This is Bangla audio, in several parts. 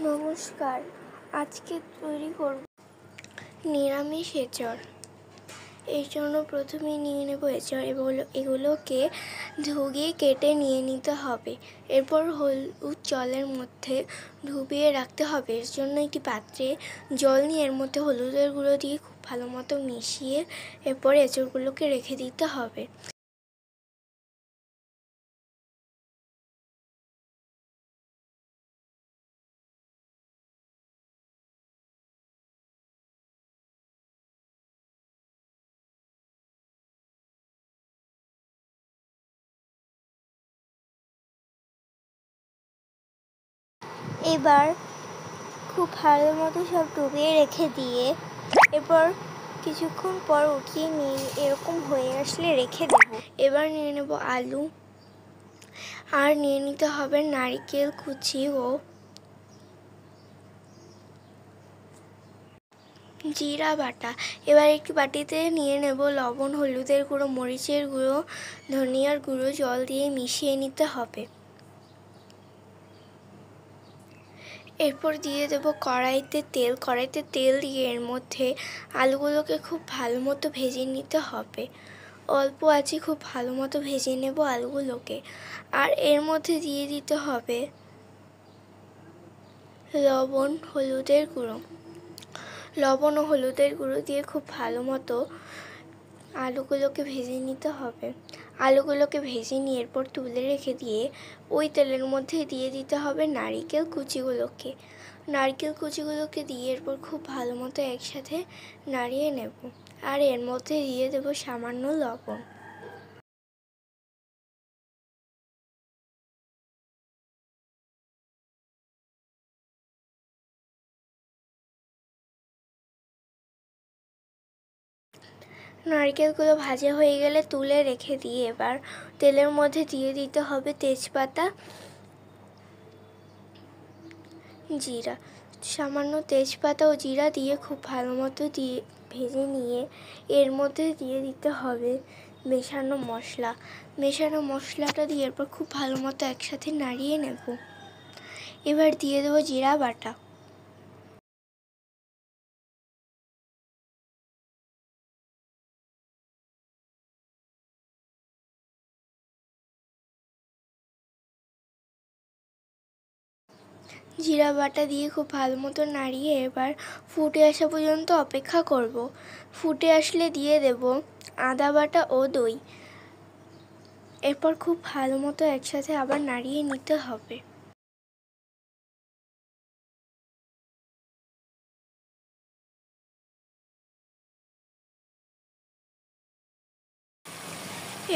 নমস্কার, আজকে তৈরি করব নিরামিষ এঁচড়। এর জন্য প্রথমে নিয়ে নেব এঁচড়। এগুলোকে ধুয়ে কেটে নিয়ে নিতে হবে। এরপর হলুদ জলের মধ্যে ডুবিয়ে রাখতে হবে। এর জন্য একটি পাত্রে জল নিয়ে এর মধ্যে হলুদের গুঁড়ো দিয়ে খুব ভালো মতো মিশিয়ে এরপর এঁচড়গুলোকে রেখে দিতে হবে। এবার খুব ভালো মতো সব ডুবিয়ে রেখে দিয়ে এরপর কিছুক্ষণ পর উঠিয়ে নিয়ে এরকম হয়ে আসলে রেখে দেব। এবার নিয়ে নেব আলু, আর নিয়ে নিতে হবে নারকেল কুচি ও জিরা বাটা। এবার একটি বাটিতে নিয়ে নেব লবণ, হলুদের গুঁড়ো, মরিচের গুঁড়ো, ধনিয়ার গুঁড়ো, জল দিয়ে মিশিয়ে নিতে হবে। এরপর দিয়ে দেব কড়াইতে তেল দিয়ে এর মধ্যে আলুগুলোকে খুব ভালো মতো ভেজে নিতে হবে। অল্প আঁচে খুব ভালো মতো ভেজে নেব আলুগুলোকে। আর এর মধ্যে দিয়ে দিতে হবে লবণ ও হলুদের গুঁড়ো দিয়ে খুব ভালো মতো আলুগুলোকে ভেজে নিতে হবে। আলুগুলোকে ভেজে নিয়ে এরপর তুলে রেখে দিয়ে ওই তেলের মধ্যে দিয়ে দিতে হবে নারকেল কুচিগুলোকে দিয়ে এরপর খুব ভালো মতো একসাথে নাড়িয়ে নেব। আর এর মধ্যে দিয়ে দেব সামান্য লবণ। নারকেলগুলো ভাজা হয়ে গেলে তুলে রেখে দিয়ে এবার তেলের মধ্যে দিয়ে দিতে হবে তেজপাতা, জিরা। সামান্য তেজপাতা ও জিরা দিয়ে খুব ভালো মতো ভেজে নিয়ে এর মধ্যে দিয়ে দিতে হবে মেশানো মশলাটা দিয়ে এরপর খুব ভালো মতো একসাথে নাড়িয়ে নেব। এবার দিয়ে দেবো জিরা বাটা। জিরা বাটা দিয়ে খুব ভালো মতো নাড়িয়ে এবার ফুটে আসা পর্যন্ত অপেক্ষা করব। ফুটে আসলে দিয়ে দেব আদা বাটা ও দই। এরপর খুব ভালো মতো একসাথে আবার নাড়িয়ে নিতে হবে।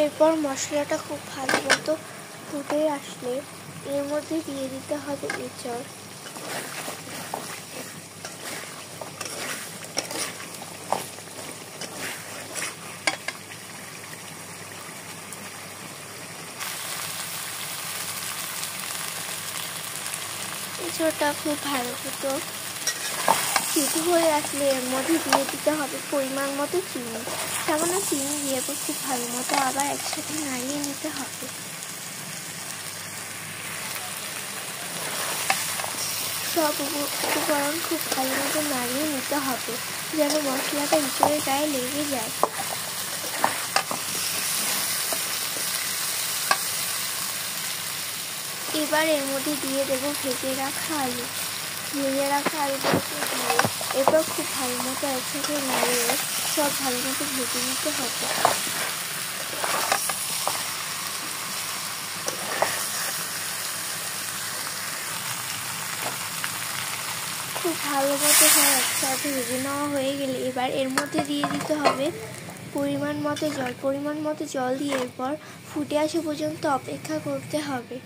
এরপর মশলাটা খুব ভালো মতো ফুটে আসলে এর মধ্যে দিয়ে দিতে হবে এঁচড়। এঁচড়টা খুব ভালো মতো সিদ্ধ হয়ে আসলে এর মধ্যে দিয়ে দিতে হবে পরিমাণ মতো চিনি। সামান্য চিনি দিয়ে খুব ভালো মতো আবার একসাথে নাড়িয়ে নিতে হবে। সব উপকরণ খুব ভালো মতো নাড়িয়ে নিতে হবে যেন মশলাটা এঁচড়ের গায়ে লেগে যায়। এবার এর মধ্যে দিয়ে দেবো ভেজে রাখা আলুগুলোকে দিয়ে এরপর খুব ভালো মতো একসাথে নাড়িয়ে সব ভালো মতো ভেজে নিতে হবে। খুব ভালো মতো সব একসাথে ভেজে নেওয়া হয়ে গেলে এবার এর মধ্যে দিয়ে দিতে হবে পরিমাণ মতো জল দিয়ে এরপর ফুটে আসা পর্যন্ত অপেক্ষা করতে হবে।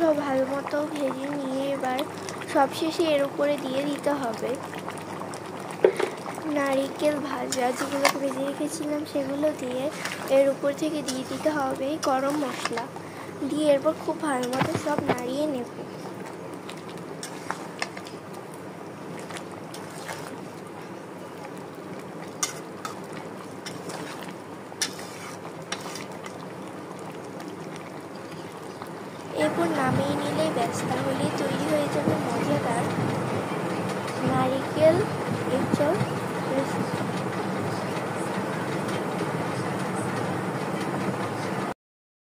সব ভালো মতো ভেজে নিয়ে এবার সবশেষে এর উপরে দিয়ে দিতে হবে নারকেল ভাজা, যেগুলো ভেজে রেখেছিলাম সেগুলো দিয়ে এর উপর থেকে দিয়ে দিতে হবে গরম মশলা দিয়ে এরপর খুব ভালো মতো সব নাড়িয়ে নেব। এরপর নামিয়ে নিলেই ব্যাস, তাহলে